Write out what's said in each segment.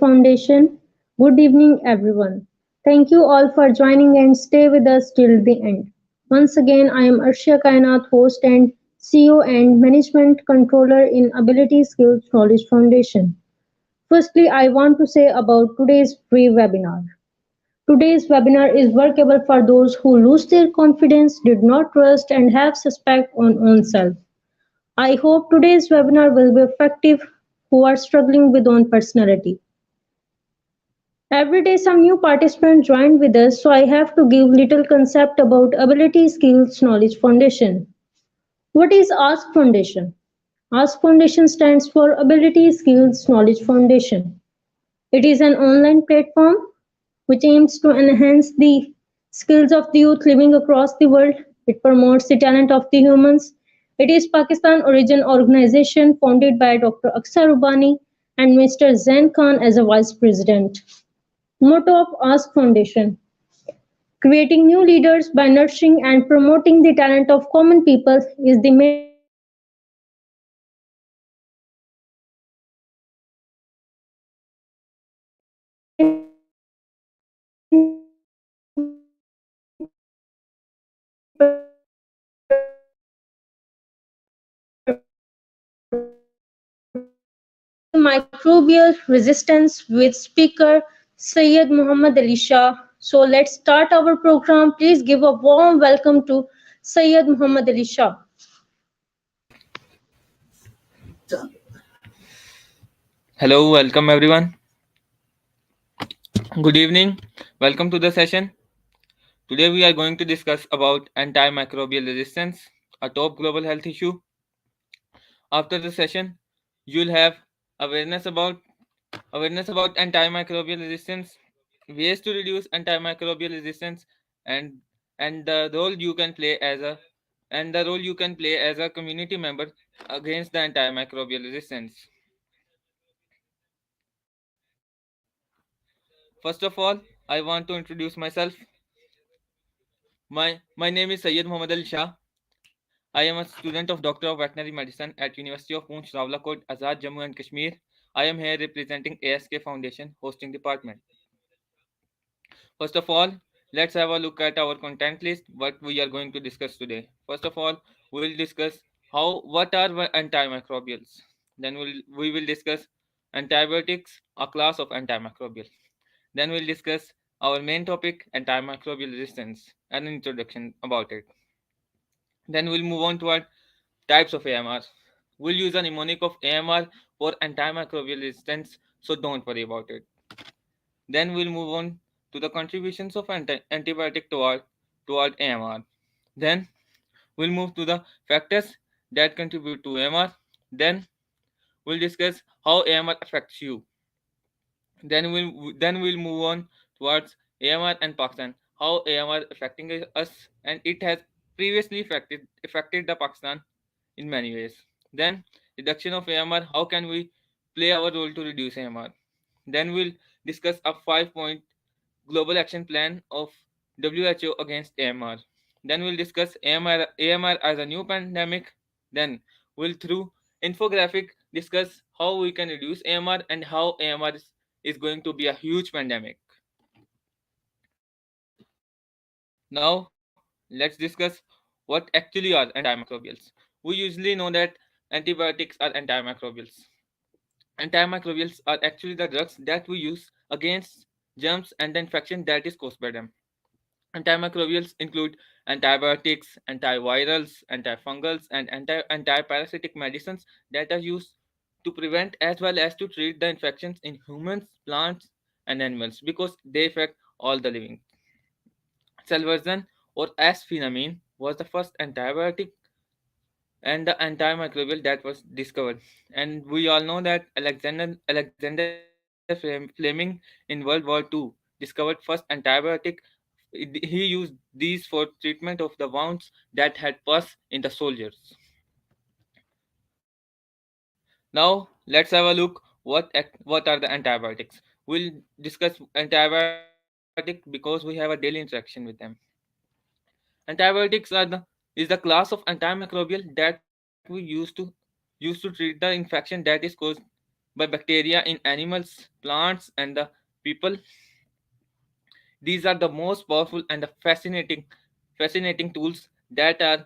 Foundation. Good evening, everyone. Thank you all for joining and stay with us till the end. Once again, I am Arshia Kainat, host and CEO and Management Controller in Ability Skills Knowledge Foundation. Firstly, I want to say about today's free webinar. Today's webinar is workable for those who lose their confidence, did not trust, and have suspect on oneself. I hope today's webinar will be effective who are struggling with own personality. Every day some new participants join with us, so I have to give little concept about Ability Skills Knowledge Foundation. What is Ask Foundation? Ask Foundation stands for Ability Skills Knowledge Foundation. It is an online platform which aims to enhance the skills of the youth living across the world. It promotes the talent of the humans. It is Pakistan origin organization founded by Dr. Aksar Rubani and Mr. Zain Khan as a vice president. Motto of Ask Foundation: creating new leaders by nurturing and promoting the talent of common people is the main purpose of Ask Foundation. Antimicrobial resistance with speaker Syed Muhammad Ali Shah. So let's start our program. Please give a warm welcome to Syed Muhammad Ali Shah. Hello, welcome everyone. Good evening. Welcome to the session. Today we are going to discuss about antimicrobial resistance, a top global health issue. After the session, you'll have awareness about antimicrobial resistance, ways to reduce antimicrobial resistance, and the role you can play as a community member against the antimicrobial resistance. First of all, I want to introduce myself. My name is Syed Muhammad Ali Shah. I am a student of Doctor of Veterinary Medicine at University of Poonch, Rawalakot, Azad, Jammu and Kashmir. I am here representing ASK Foundation Hosting Department. First of all, let's have a look at our content list, what we are going to discuss today. First of all, we will discuss what are antimicrobials. Then we will discuss antibiotics, a class of antimicrobial. Then we'll discuss our main topic, antimicrobial resistance, and an introduction about it. Then we'll move on to our types of AMR. We'll use a mnemonic of AMR for antimicrobial resistance, so don't worry about it. Then we'll move on to the contributions of antibiotic toward AMR. Then we'll move to the factors that contribute to AMR. Then we'll discuss how AMR affects you. Then we'll move on towards AMR and Pakistan. How AMR affecting us, and it has previously affected the Pakistan in many ways. Then reduction of AMR. How can we play our role to reduce AMR? Then we'll discuss a 5-point global action plan of WHO against AMR. Then we'll discuss AMR as a new pandemic. Then we'll through infographic discuss how we can reduce AMR and how AMR is going to be a huge pandemic. Now let's discuss what actually are antimicrobials. We usually know that antibiotics are antimicrobials. Antimicrobials are actually the drugs that we use against germs and the infection that is caused by them. Antimicrobials include antibiotics, antivirals, antifungals, and antiparasitic medicines that are used to prevent as well as to treat the infections in humans, plants, and animals because they affect all the living. Salvarsan or asphenamine was the first antibiotic and the antimicrobial that was discovered. And we all know that Alexander Fleming in World War II discovered first antibiotic. He used these for treatment of the wounds that had pus in the soldiers. Now let's have a look what are the antibiotics. We'll discuss antibiotic because we have a daily interaction with them. Antibiotics is the class of antimicrobial that we use to treat the infection that is caused by bacteria in animals, plants, and the people. These are the most powerful and the fascinating tools that are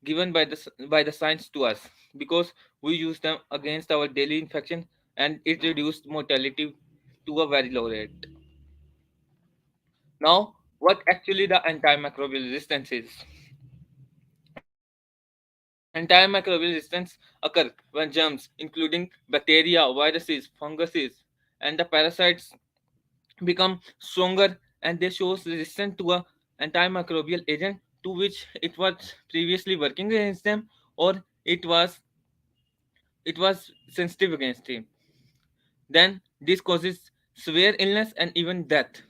given by the science to us, because we use them against our daily infection, and it reduced mortality to a very low rate. Now, what actually the antimicrobial resistance is? Antimicrobial resistance occur when germs, including bacteria, viruses, funguses, and the parasites, become stronger, and they show resistant to a antimicrobial agent to which it was previously working against them, or it was sensitive against him. Then this causes severe illness and even death.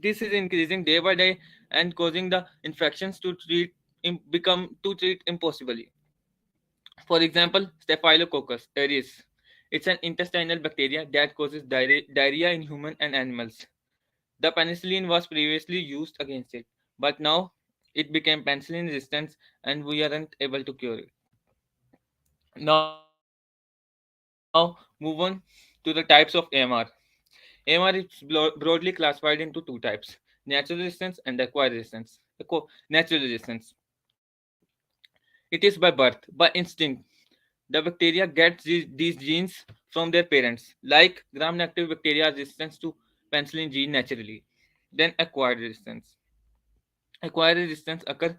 This is increasing day by day and causing the infections to treat impossibly. For example, Staphylococcus aureus. It's an intestinal bacteria that causes diarrhea in human and animals. The penicillin was previously used against it, but now it became penicillin resistant and we aren't able to cure it. Now, move on to the types of AMR. AMR is broadly classified into two types: natural resistance and acquired resistance. Natural resistance. It is by birth, by instinct. The bacteria gets these genes from their parents, like gram-negative bacteria are resistant to penicillin gene naturally. Then acquired resistance. Acquired resistance occurs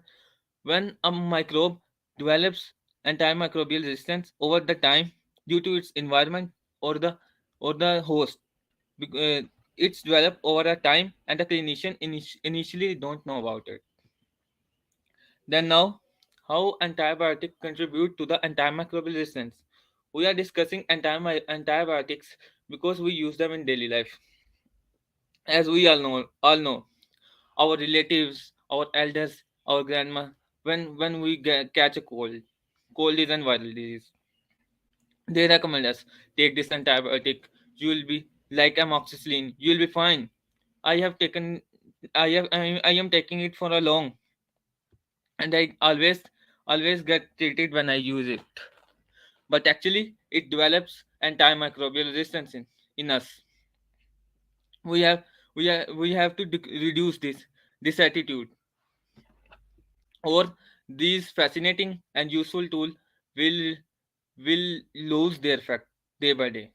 when a microbe develops antimicrobial resistance over the time due to its environment or the host. It's developed over a time and the clinician initially don't know about it. Then now, how antibiotics contribute to the antimicrobial resistance? We are discussing antibiotics because we use them in daily life. As we all know, our relatives, our elders, our grandma, when we catch a cold is an viral disease, they recommend us take this antibiotic. You will be like amoxicillin. You will be fine. I have taken, I am taking it for a long, and I always get treated when I use it. But actually, it develops antimicrobial resistance in us. We have we have to reduce this attitude, or these fascinating and useful tool will will lose their effect day by day.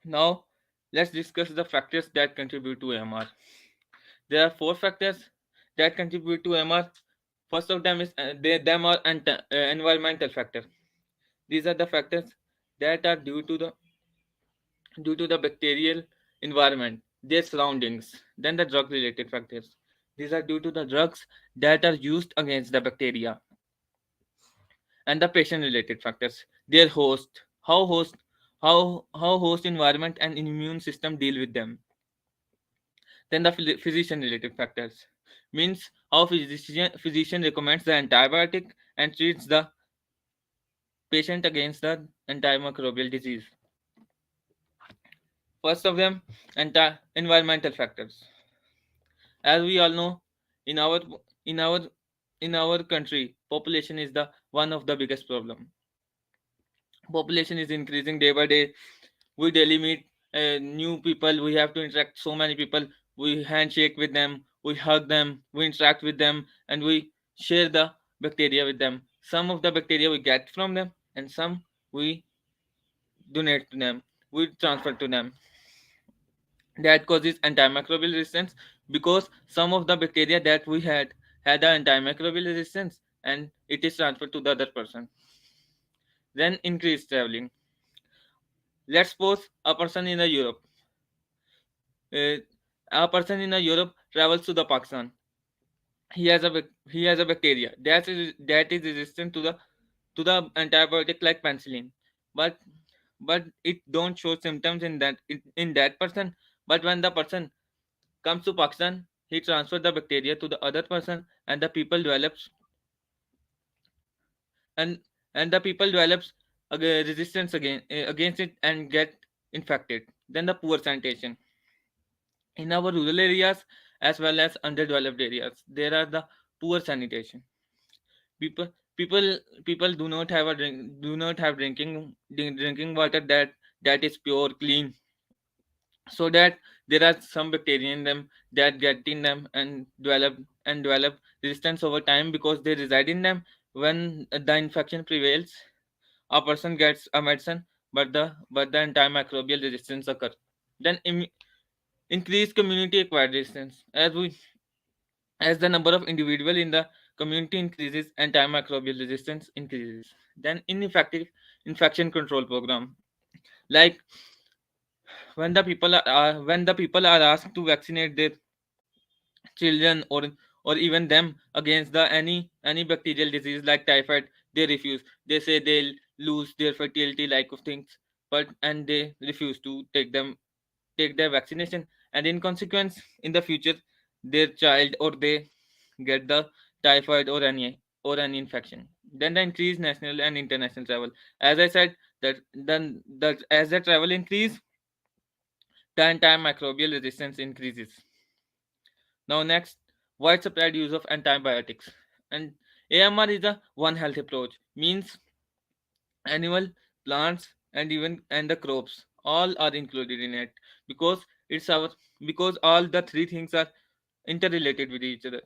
Now, let's discuss the factors that contribute to MR. There are four factors that contribute to MR. First of them is them are environmental factor. These are the factors that are due to the bacterial environment, their surroundings. Then the drug related factors. These are due to the drugs that are used against the bacteria. And the patient related factors, their host, how host environment and immune system deal with them. Then the physician related factors, means how physician recommends the antibiotic and treats the patient against the antimicrobial disease. First of them, environmental factors. As we all know, in our in our in our country, population is the one of the biggest problem. Population is increasing day by day. We daily meet new people. We have to interact so many people. We handshake with them, we hug them, we interact with them, and we share the bacteria with them. Some of the bacteria we get from them, and some we donate to them, we transfer to them. That causes antimicrobial resistance, because some of the bacteria that we had an antimicrobial resistance, and it is transferred to the other person. Then increased traveling. Let's suppose a person in the Europe. Uh, a person in Europe travels to the Pakistan. He has a bacteria that is resistant to the antibiotic like penicillin, but it don't show symptoms in that person. But when the person comes to Pakistan, he transfers the bacteria to the other person, and the people develops and the people develops resistance against it and get infected. Then the poor sanitation in our rural areas as well as underdeveloped areas, there are the poor sanitation. People people do not have drinking water that is pure, clean, so that there are some bacteria in them that get in them and develop resistance over time because they reside in them. When the infection prevails, a person gets a medicine, but the antimicrobial resistance occur. Then increased community acquired resistance. As the number of individual in the community increases, antimicrobial resistance increases. Then ineffective infection control program, like when the people are asked to vaccinate their children or even them against the any bacterial disease like typhoid, they refuse. They say they'll lose their fertility, like of things, but and they refuse to take their vaccination, and in consequence in the future their child or they get the typhoid or any infection. Then the increased national and international travel, as I said, that then the as the travel increase, the antimicrobial resistance increases. Now next, widespread use of antibiotics. And AMR is a one health approach, means animal, plants, and even and the crops all are included in it because it's our because all the three things are interrelated with each other.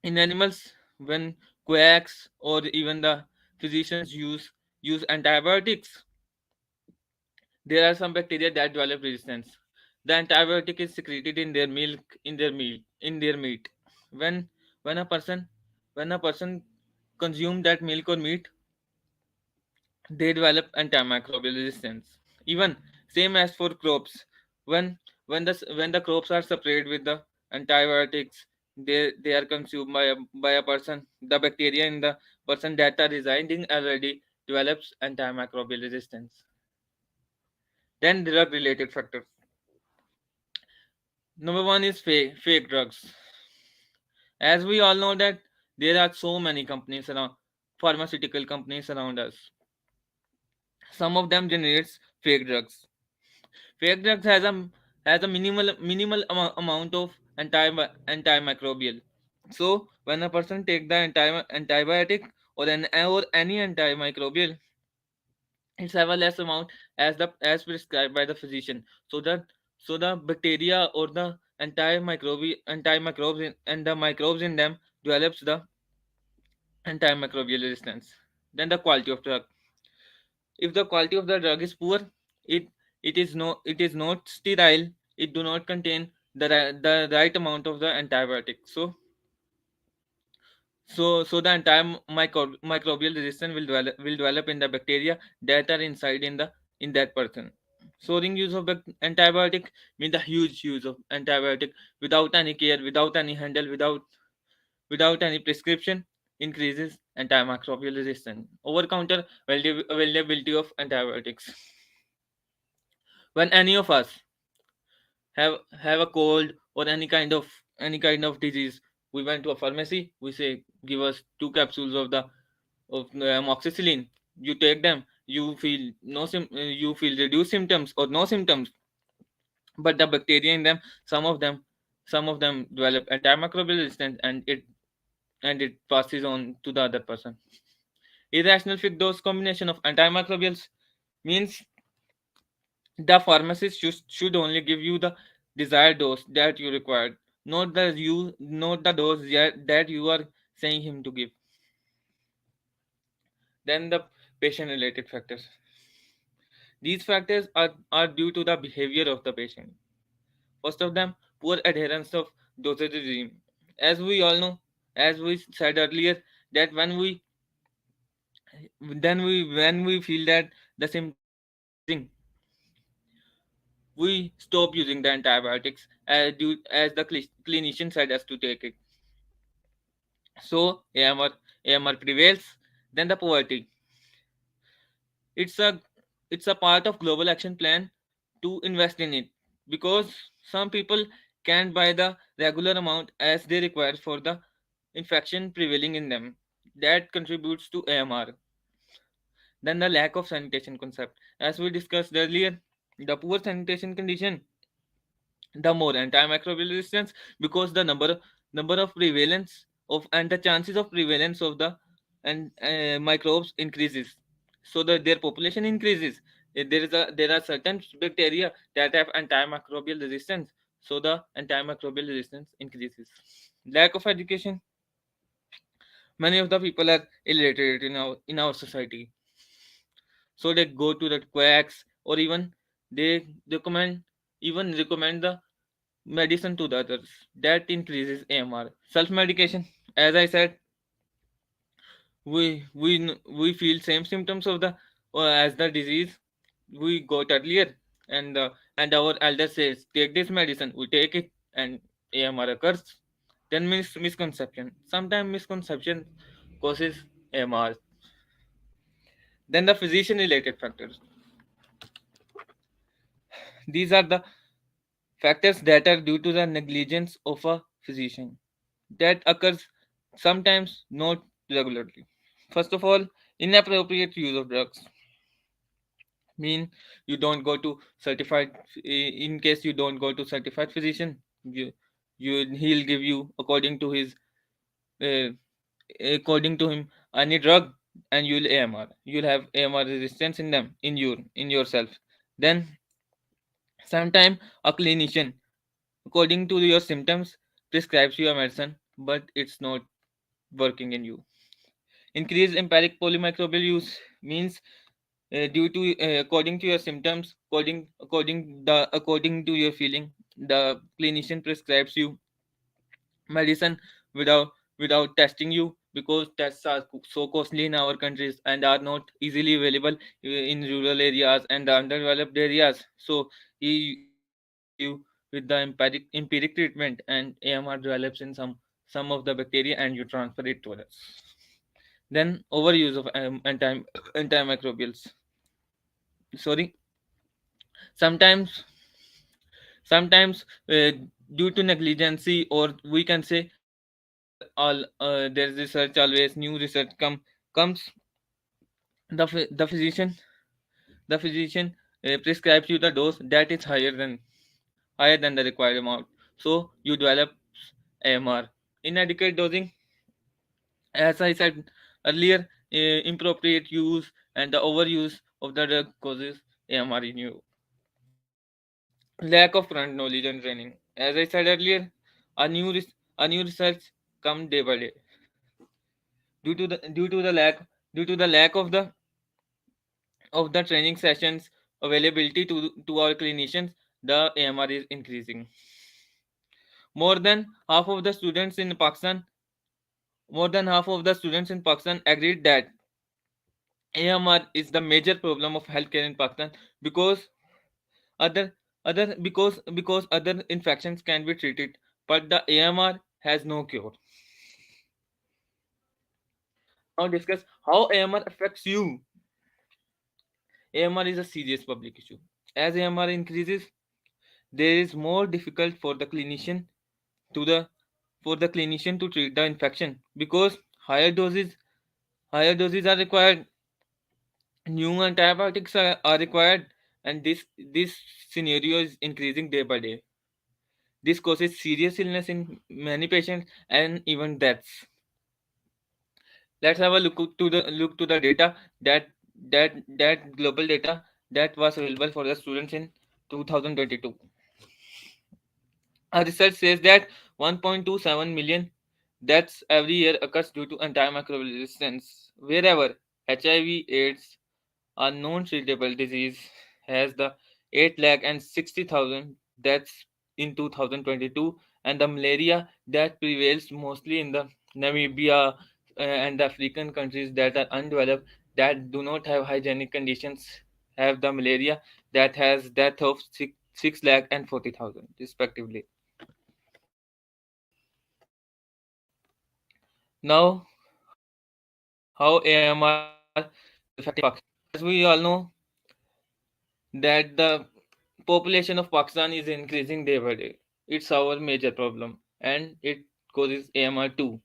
In animals, when quacks or even the physicians use antibiotics, there are some bacteria that develop resistance. The antibiotic is secreted in their milk, in their meat. When when a person when a person consume that milk or meat, they develop antimicrobial resistance. Even same as for crops. When when the crops are sprayed with the antibiotics, they are consumed by a person. The bacteria in the person that are residing already develops antimicrobial resistance. Then drug related factors. Number one is fake drugs. As we all know that there are so many companies around, pharmaceutical companies around us. Some of them generates fake drugs. Fake drugs has a amount of antimicrobial. So when a person take the antibiotic or any antimicrobial, it's have a less amount as prescribed by the physician. So the bacteria or the antimicrobes and the microbes in them develops the antimicrobial resistance. Then the quality of drug. If the quality of the drug is poor, it it is not sterile. It do not contain the right amount of the antibiotic. So the entire microbial resistance will develop in the bacteria that are inside in that person. Soaring use of antibiotic means the huge use of antibiotic without any care, without any handle, without any prescription, increases antimicrobial resistance. Over counter availability of antibiotics. When any of us have a cold or any kind of disease, we went to a pharmacy, we say give us two capsules of the of amoxicillin. You take them, you feel you feel reduced symptoms or no symptoms, but the bacteria in them, some of them develop antimicrobial resistance, and it passes on to the other person. Irrational fixed dose combination of antimicrobials means the pharmacist should only give you the desired dose that you required, not the dose that you are saying him to give. Then the patient related factors. These factors are due to the behavior of the patient. First of them, poor adherence of dosage regime. As we all know, as we said earlier, that when we feel that the symptoms are increasing, we stop using the antibiotics as the clinician said us to take it. So AMR prevails. Then the poverty. It's a it's a part of global action plan to invest in it because some people can't buy the regular amount as they require for the infection prevailing in them. That contributes to AMR. Then the lack of sanitation concept. As we discussed earlier, the poor sanitation condition, the more antimicrobial resistance because the number of prevalence of and the chances of prevalence of the and microbes increases, so that their population increases. there are certain bacteria that have antimicrobial resistance, so the antimicrobial resistance increases. Lack of education. Many of the people are illiterate in our society, so they go to the quacks, or even they recommend the medicine to the others. That increases AMR. Self medication. As I said, we feel same symptoms of the as the disease we got earlier, and our elder says take this medicine, we take it, and AMR occurs. Then misconception. Sometimes misconception causes AMR. Then the physician related factors. These are the factors that are due to the negligence of a physician, that occurs sometimes, not regularly. First of all, inappropriate use of drugs. Mean you don't go to certified, in case you don't go to certified physician, he'll give you uh, according to him any drug, and you'll have AMR resistance in them, in yourself. Then sometime a clinician, according to your symptoms, prescribes you a medicine, but it's not working in you. Increased empiric polymicrobial use means, due to according to your symptoms, according to your feeling, the clinician prescribes you medicine without testing you, because tests are so costly in our countries and are not easily available in rural areas and the underdeveloped areas. So he gives you with the empiric treatment, and AMR develops in some of the bacteria, and you transfer it to others. Then overuse of antimicrobials. Sorry, sometimes sometimes due to negligency, or we can say there's research, always new research comes. The physician, prescribes you the dose that is higher than the required amount, so you develop AMR. Inadequate dosing, as I said earlier, inappropriate use and the overuse of the drug causes AMR in you. Lack of current knowledge and training. As I said earlier, a new research come day by day. Due to the lack of the training sessions availability to our clinicians, the AMR is increasing. More than half of the students in Pakistan, More than half of the students in Pakistan agreed that AMR is the major problem of healthcare in Pakistan, because other because other infections can be treated, but the AMR has no cure. Now discuss how AMR affects you. AMR is a serious public issue. As AMR increases, there is more difficult to the for the clinician to treat the infection, because higher doses are required, new antibiotics are required, and this scenario is increasing day by day. This causes serious illness in many patients and even deaths. Let's have a look to the data that global data that was available for the students in 2022. A research says that 1.27 million deaths every year occurs due to antimicrobial resistance. Wherever HIV/AIDS, a non-treatable disease, has the 8 lakh and 60,000 deaths in 2022, and the malaria that prevails mostly in the Namibia and the African countries that are undeveloped, that do not have hygienic conditions, have the malaria that has death of 6 lakh and 40,000 respectively. Now, how AMR is affecting Pakistan. As we all know that the population of Pakistan is increasing day by day. It's our major problem, and it causes AMR too.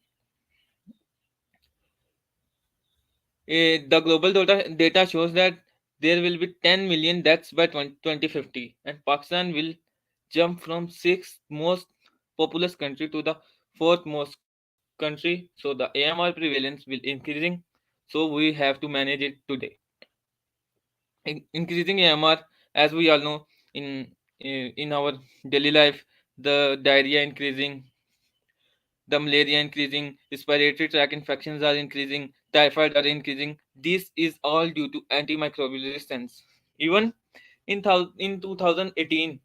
The global data shows that there will be 10 million deaths by 2050, and Pakistan will jump from sixth most populous country to the fourth most country. So the AMR prevalence will increasing. So we have to manage it today. Increasing AMR, as we all know, in in our daily life, the diarrhea increasing, the malaria increasing, respiratory tract infections are increasing, typhoid are increasing. This is all due to antimicrobial resistance. Even in 2018,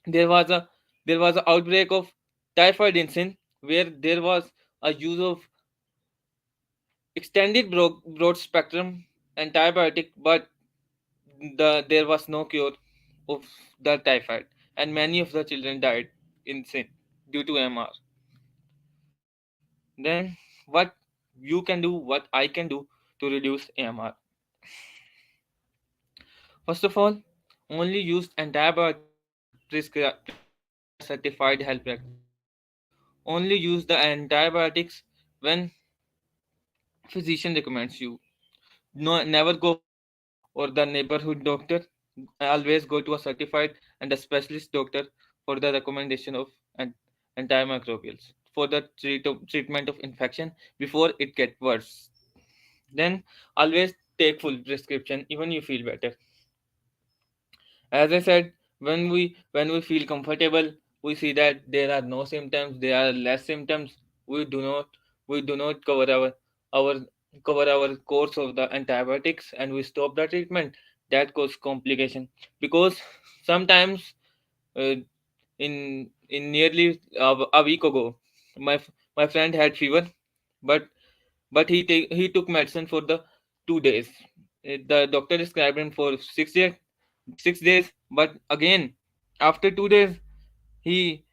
there was a there was an outbreak of typhoid incident where there was a use of extended broad spectrum antibiotic, but there was no cure of the typhoid, and many of the children died in sin due to MR. Then what you can do, what I can do to reduce AMR? First of all, only use antibiotics prescribed by a certified health practitioner. Only use the antibiotics when physician recommends you. No, never go for friend or the neighborhood doctor. Always go to a certified and a specialist doctor for the recommendation of antimicrobials for the treatment of infection before it gets worse. Then always take full prescription even you feel better. As I said, when we feel comfortable, we see that there are no symptoms, there are less symptoms. We do not we do not our cover our course of the antibiotics, and we stop the treatment. That causes complication because sometimes, uh, in nearly a week ago, my friend had fever, but he took medicine for the 2 days. The doctor prescribed him for 6 days, but again after 2 days he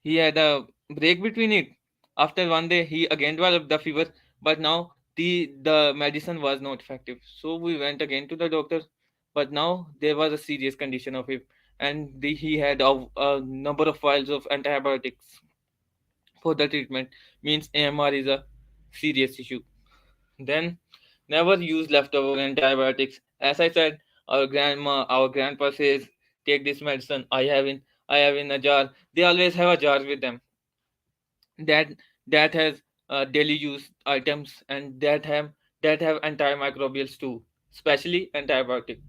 he had a break between it. After one day he again developed the fever, but now the medicine was not effective. So we went again to the doctor, but now there was a serious condition of him, and he had a number of vials of antibiotics for the treatment. Means AMR is a serious issue. Then never use leftover antibiotics. As I said, our grandpa says, take this medicine. I have in a jar. They always have a jar with them. That that has daily use items, and that have antimicrobials too, especially antibiotic.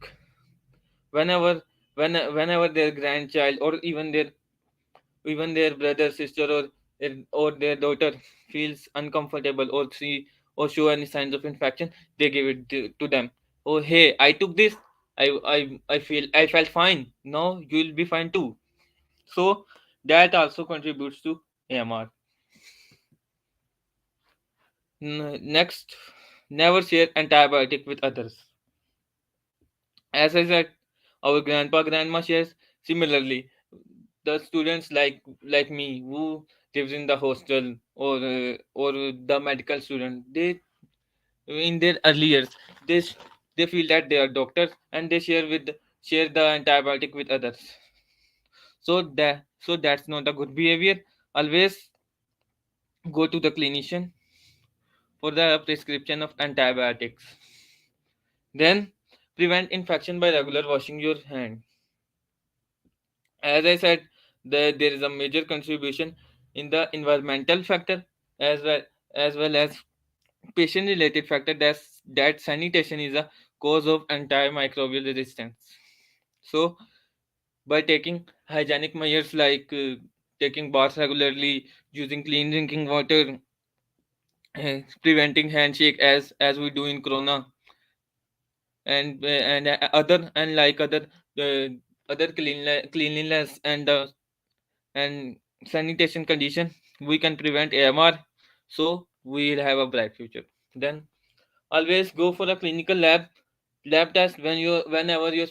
Whenever whenever their grandchild or even their brother, sister, or their daughter feels uncomfortable or see or show any signs of infection, they give it to them. Oh, hey, I took this. I felt fine. Now you will be fine too. So that also contributes to AMR. Next, never share antibiotic with others. As I said, our grandpa grandma shares. Similarly, the students like me who lives in the hostel, or the medical student, they in their early years, they s- they feel that they are doctors, and they share the antibiotic with others. So that's not a good behavior. Always go to the clinician for the prescription of antibiotics. Then prevent infection by regular washing your hand. As I said, there is a major contribution in the environmental factor, as well as patient related factor, that sanitation is a cause of antimicrobial resistance. So by taking hygienic measures like taking baths regularly, using clean drinking water, preventing handshake as we do in corona, and uh, other cleanliness and sanitation condition, we can prevent AMR. So we'll have a bright future. Then always go for a clinical lab test whenever your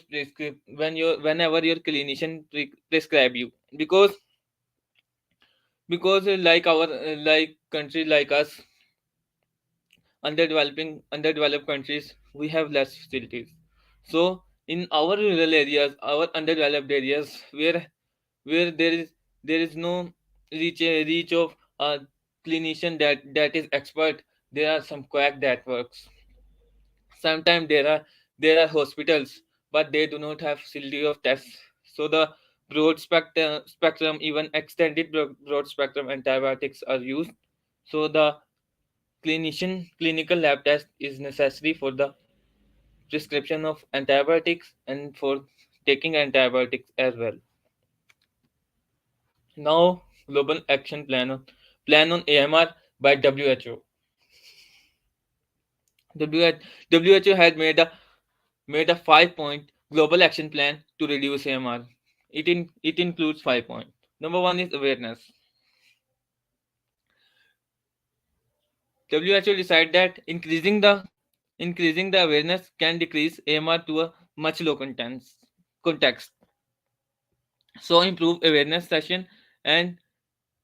clinician prescribe you, because like like country like us, underdeveloped countries, we have less facilities. So in our rural areas, our underdeveloped areas, where there is no reach of a clinician that is expert, there are some quack that works. Sometimes there are hospitals, but they do not have facility of tests. So the broad spectrum, even extended broad spectrum antibiotics are used. So the clinical lab test is necessary prescription of antibiotics and for taking antibiotics as well. Now, global action plan on AMR by WHO. WHO had made a 5-point global action plan to reduce AMR. It includes 5 points. Number one is awareness. WHO decided that increasing the awareness can decrease AMR to a much low context. So and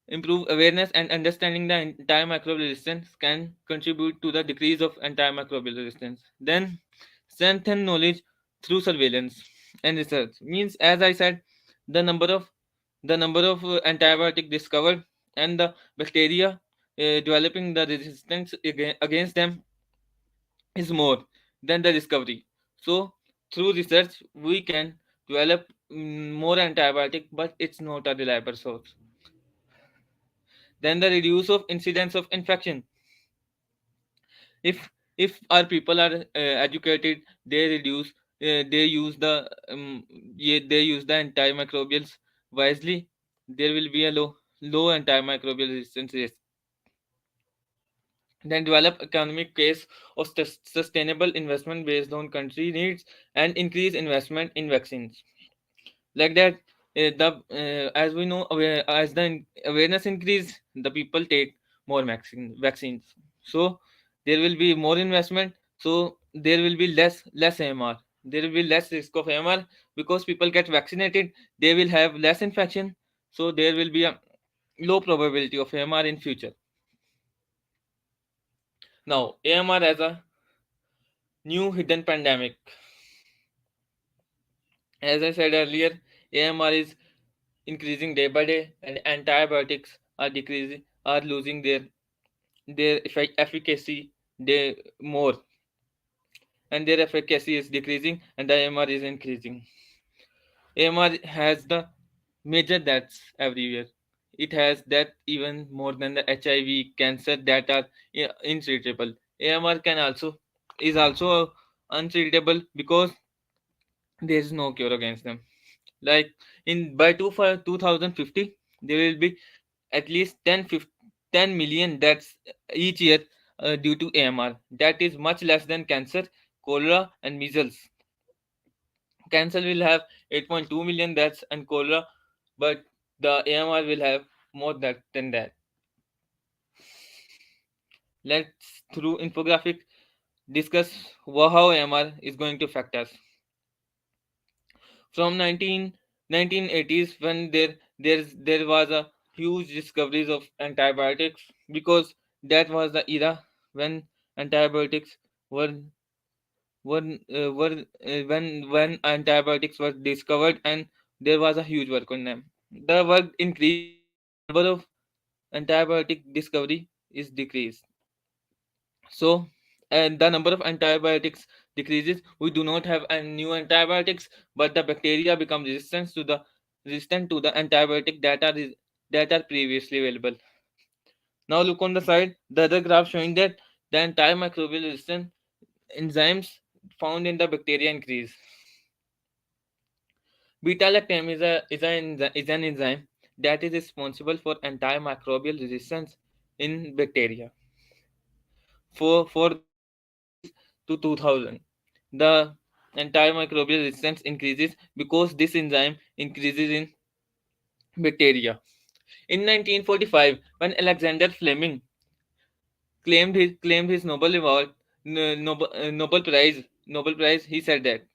improve awareness and understanding the antimicrobial resistance can contribute to the decrease of antimicrobial resistance. Then strengthen knowledge through surveillance and research. Means, as I said, the number of antibiotic discovered and the bacteria developing the resistance against them is more than the discovery. So through research we can develop more antibiotic, but it's not a reliable source. Then the reduce of incidence of infection. If our people are educated, they use they use the antimicrobials wisely, there will be a low antimicrobial resistance risk. Then develop economic case of sustainable investment based on country needs and increase investment in vaccines. Like that, the as we know, as the awareness increase, the people take more vaccines. So there will be more investment. So there will be less AMR. There will be less risk of AMR because people get vaccinated. They will have less infection. So there will be a low probability of AMR in future. Now AMR as a new hidden pandemic. As I said earlier, AMR is increasing day by day, and antibiotics are decreasing, are losing their efficacy day more, and their efficacy is decreasing, and the AMR is increasing. AMR has the major deaths everywhere. It has death even more than the HIV, cancer that are untreatable. AMR can also is also untreatable because there is no cure against them. Like in by 2050, there will be at least 10 million deaths each year due to AMR. That is much less than cancer, cholera, and measles. Cancer will have 8.2 million deaths and cholera, but the AMR will have more than that. Let's through infographic discuss how AMR is going to affect us. From 1980s, when there was a huge discoveries of antibiotics, because that was the era when antibiotics were when antibiotics were discovered, and there was a huge work on them. The work increased, number of antibiotic discovery is decreased. So, and the number of antibiotics decreases. We do not have new antibiotics, but the bacteria become resistant to the antibiotic that are previously available. Now look on the side, the other graph showing that the antimicrobial resistant enzymes found in the bacteria increase. Beta lactam is an enzyme that is responsible for antimicrobial resistance in bacteria for the 1980s to 2000. The antimicrobial resistance increases because this enzyme increases in bacteria. In 1945, when Alexander Fleming claimed his Nobel award, Nobel Prize, he said that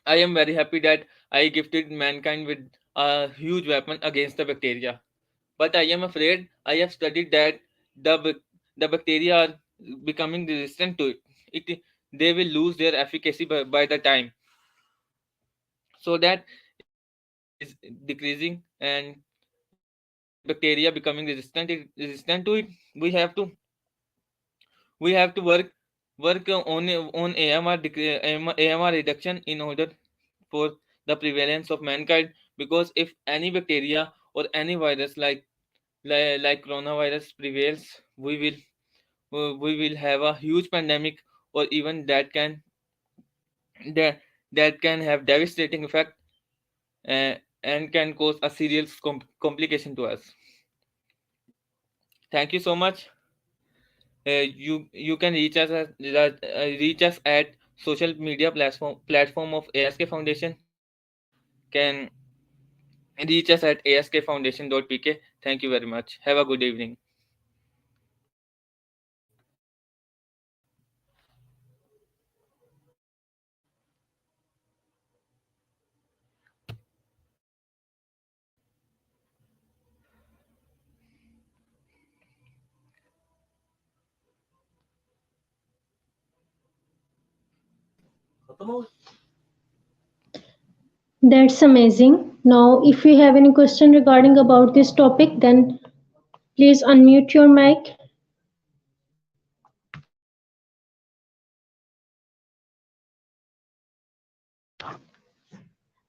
I am very happy that I gifted mankind with a huge weapon against the bacteria. But I am afraid I have studied that the bacteria are becoming resistant to it. They will lose their efficacy by the time. So that if AMR is decreasing and the bacteria becoming resistant to it, we have to work on AMR reduction in order for the prevalence of mankind. Because if any bacteria or any virus like coronavirus prevails, we will have a huge pandemic, or even that can that, that can have devastating effect and can cause a serious complication to us. Thank you so much. You can reach us at social media platform of ASK Foundation. Can reach us at askfoundation.pk. Thank you very much. Have a good evening. That's amazing. Now, if you have any question regarding about this topic, then please unmute your mic.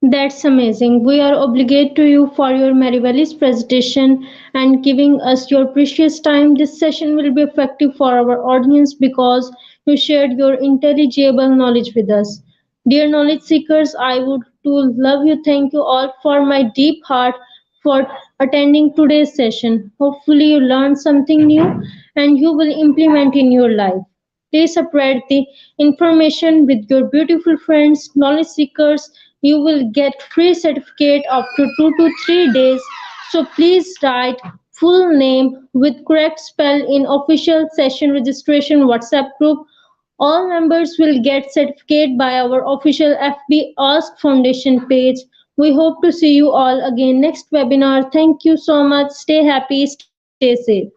That's amazing. We are obligated to you for your meritorious presentation and giving us your precious time. This session will be effective for our audience because you shared your intelligible knowledge with us. Dear knowledge seekers, I would to love you. Thank you all for my deep heart for attending today's session. Hopefully you learned something new and you will implement in your life. Please spread the information with your beautiful friends, knowledge seekers. You will get free certificate after 2 to 3 days. So please write full name with correct spell in official session registration WhatsApp group. All members will get certificate by our official FB Ask Foundation page. We hope to see you all again next webinar. Thank you so much. Stay happy, stay safe.